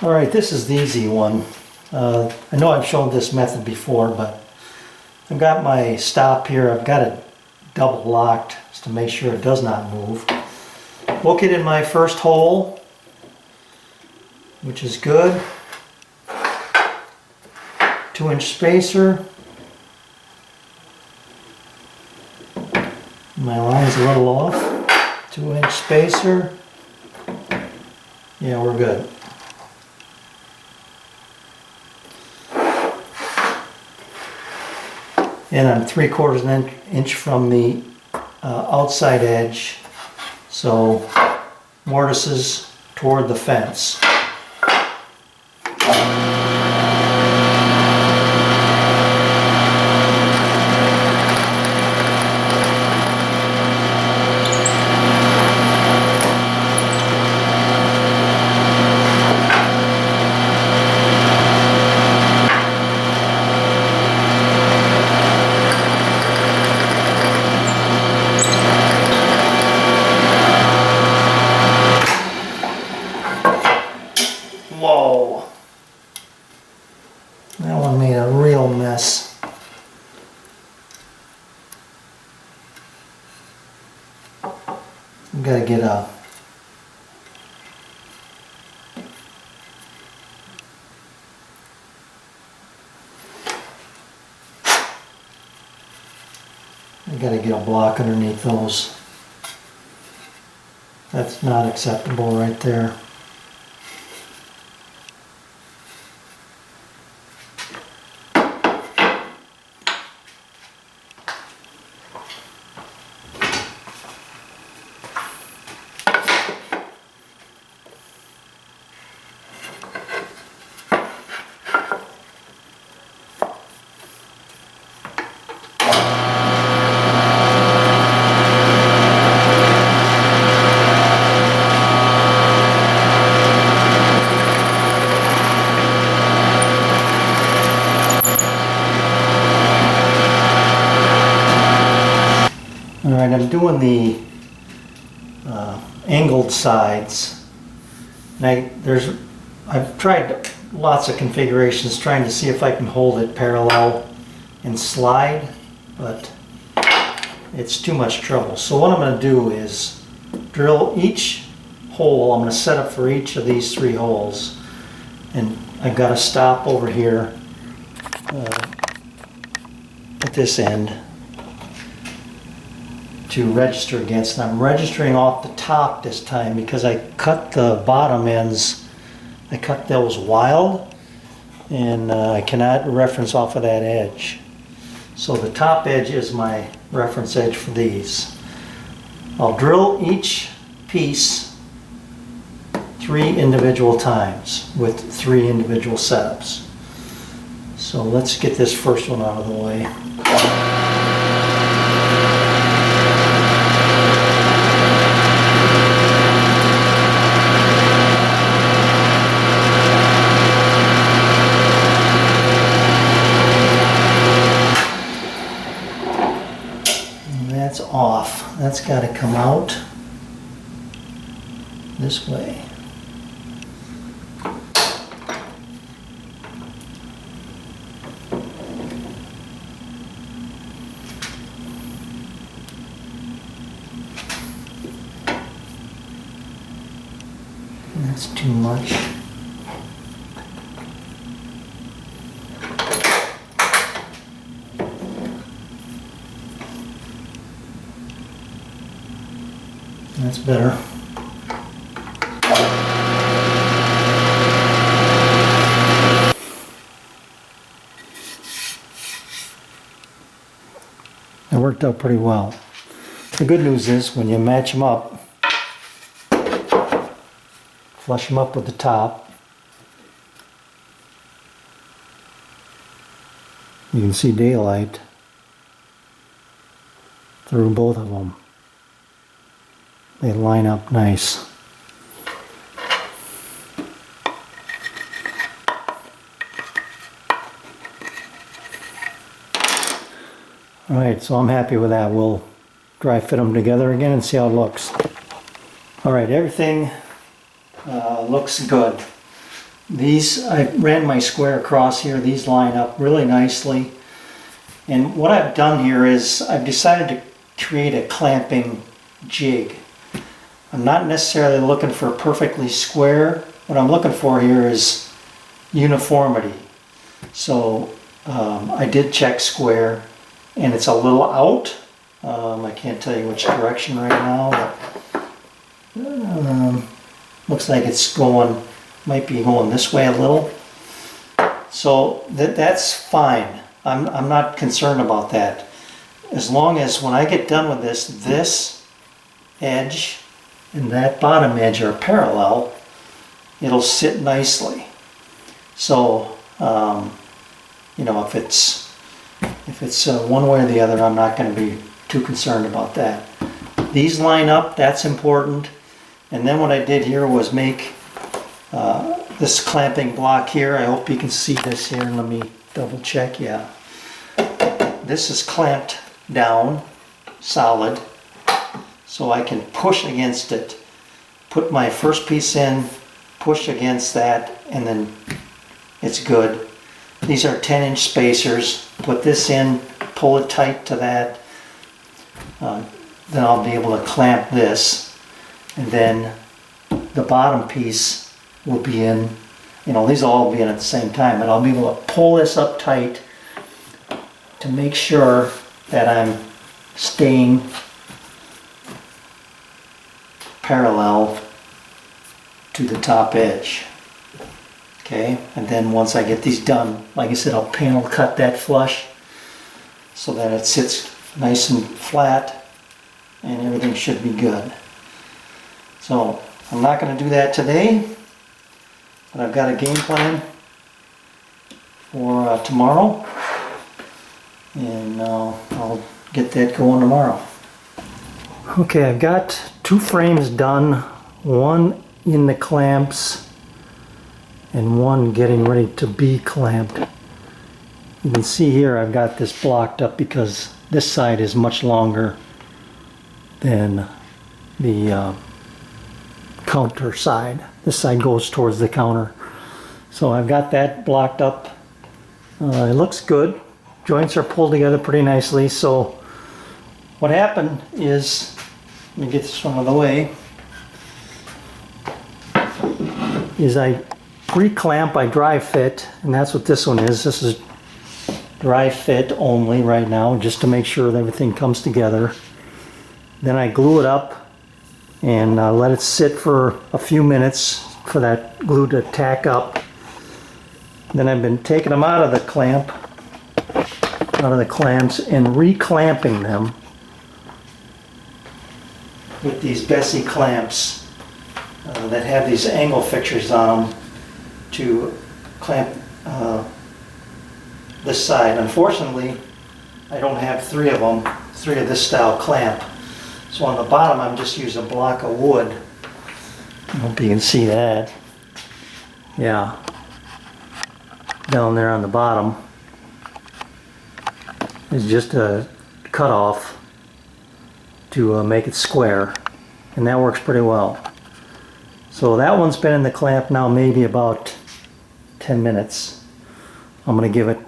Alright, this is the easy one. I know I've shown this method before, but I've got my stop here. I've got it double locked just to make sure it does not move. Hook it in my first hole, which is good. 2-inch spacer. My line's a little off. 2-inch spacer. Yeah, we're good. And I'm 3/4 inch from the outside edge, so mortises toward the fence. Whoa! That one made a real mess. I've got to get a block underneath those. That's not acceptable right there. Alright, I'm doing the angled sides. And I've tried lots of configurations trying to see if I can hold it parallel and slide, but it's too much trouble. So what I'm going to do is drill each hole. I'm going to set up for each of these 3 holes, and I've got to stop over here at this end to register against, and I'm registering off the top this time because I cut the bottom ends, I cut those wild, and I cannot reference off of that edge. So the top edge is my reference edge for these. I'll drill each piece 3 individual times with 3 individual setups. So let's get this first one out of the way. Off. That's got to come out this way. That's too much. That's better. It worked out pretty well. The good news is when you match them up, flush them up with the top, you can see daylight through both of them. They line up nice. Alright, so I'm happy with that. We'll dry fit them together again and see how it looks. Alright, everything looks good. These, I ran my square across here. These line up really nicely. And what I've done here is I've decided to create a clamping jig. I'm not necessarily looking for perfectly square. What I'm looking for here is uniformity. So I did check square, and it's a little out. I can't tell you which direction right now, but looks like it's going, might be going this way a little. So that's fine. I'm not concerned about that. As long as when I get done with this edge and that bottom edge are parallel, it'll sit nicely. So, you know, if it's one way or the other, I'm not going to be too concerned about that. These line up, that's important. And then what I did here was make this clamping block here. I hope you can see this here. Let me double check. Yeah. This is clamped down solid, so I can push against it. Put my first piece in, push against that, and then it's good. These are 10-inch spacers. Put this in, pull it tight to that. Then I'll be able to clamp this, and then the bottom piece will be in. You know, these will all be in at the same time, but I'll be able to pull this up tight to make sure that I'm staying parallel to the top edge. Okay, and then once I get these done, like I said, I'll panel cut that flush so that it sits nice and flat and everything should be good. So I'm not going to do that today, but I've got a game plan for tomorrow, and I'll get that going tomorrow. Okay, I've got 2 frames done, one in the clamps and one getting ready to be clamped. You can see here I've got this blocked up because this side is much longer than the counter side. This side goes towards the counter. So I've got that blocked up. It looks good. Joints are pulled together pretty nicely. So what happened is, let me get this one out of the way, is I pre-clamp, I dry fit, and that's what this one is. This is dry fit only right now, just to make sure that everything comes together. Then I glue it up and let it sit for a few minutes for that glue to tack up. Then I've been taking them out of the clamp, out of the clamps, and re-clamping them with these Bessey clamps that have these angle fixtures on them to clamp this side. Unfortunately, I don't have 3 of them, 3 of this style clamp. So on the bottom, I'm just using a block of wood. I hope you can see that. Yeah. Down there on the bottom is just a cutoff to make it square, and that works pretty well. So that one's been in the clamp now maybe about 10 minutes. I'm going to give it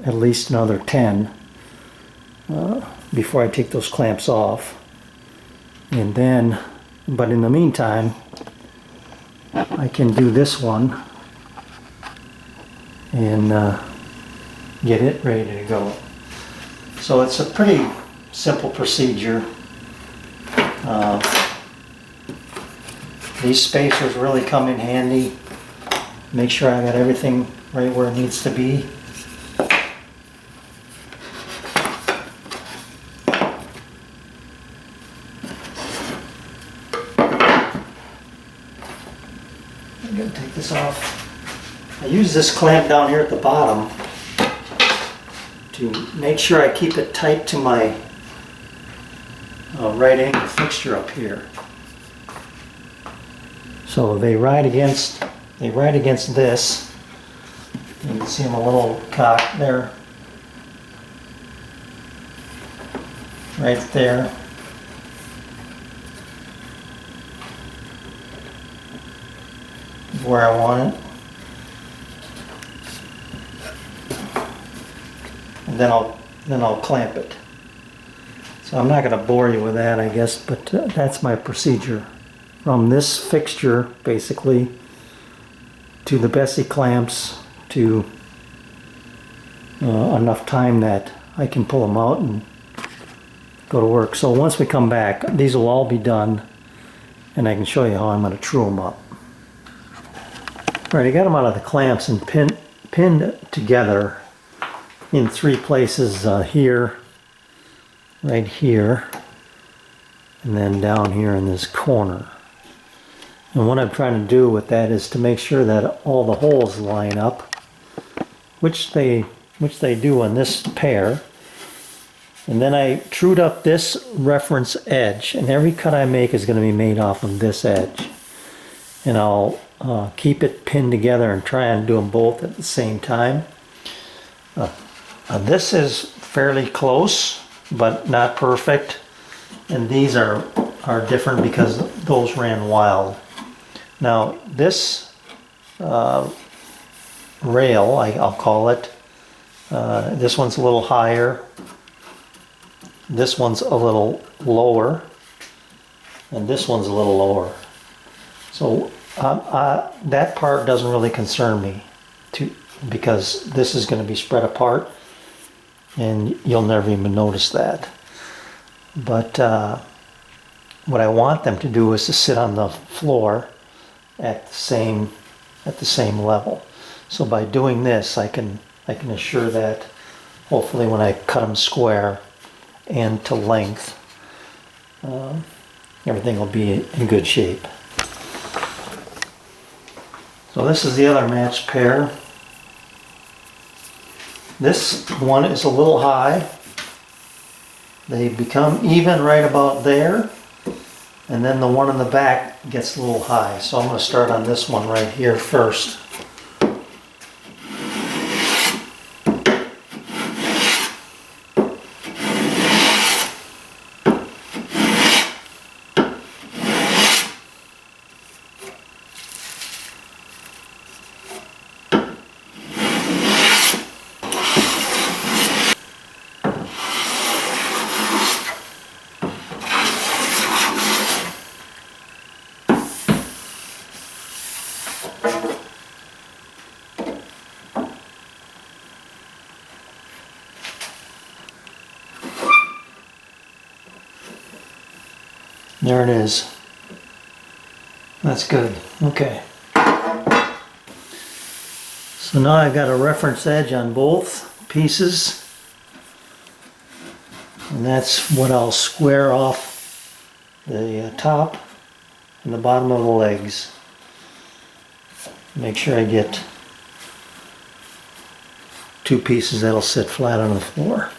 at least another 10 before I take those clamps off. And then, but in the meantime, I can do this one and get it ready to go. So it's a pretty simple procedure. These spacers really come in handy. Make sure I got everything right where it needs to be. I'm going to take this off. I use this clamp down here at the bottom to make sure I keep it tight to my right angle fixture up here. So they ride against this. You can see them a little cocked there. Right there. Is where I want it. and then I'll clamp it. So I'm not going to bore you with that, I guess, but that's my procedure. From this fixture, basically, to the Bessey clamps, to enough time that I can pull them out and go to work. So once we come back, these will all be done, and I can show you how I'm going to true them up. All right, I got them out of the clamps and pinned together in 3 places, here, right here, and then down here in this corner. And what I'm trying to do with that is to make sure that all the holes line up, which they do on this pair. And then I trued up this reference edge, and every cut I make is going to be made off of this edge. And I'll keep it pinned together and try and do them both at the same time. This is fairly close, but not perfect. And these are different because those ran wild. Now this rail, I'll call it, this one's a little higher, this one's a little lower, and this one's a little lower. So that part doesn't really concern me because this is going to be spread apart and you'll never even notice that. But what I want them to do is to sit on the floor at the same level. So by doing this, I can assure that hopefully when I cut them square and to length, everything will be in good shape. So this is the other matched pair. This one is a little high. They become even right about there. And then the one in the back gets a little high. So I'm going to start on this one right here first. There it is. That's good. Okay. So now I've got a reference edge on both pieces. And that's what I'll square off the top and the bottom of the legs. Make sure I get 2 pieces that'll sit flat on the floor.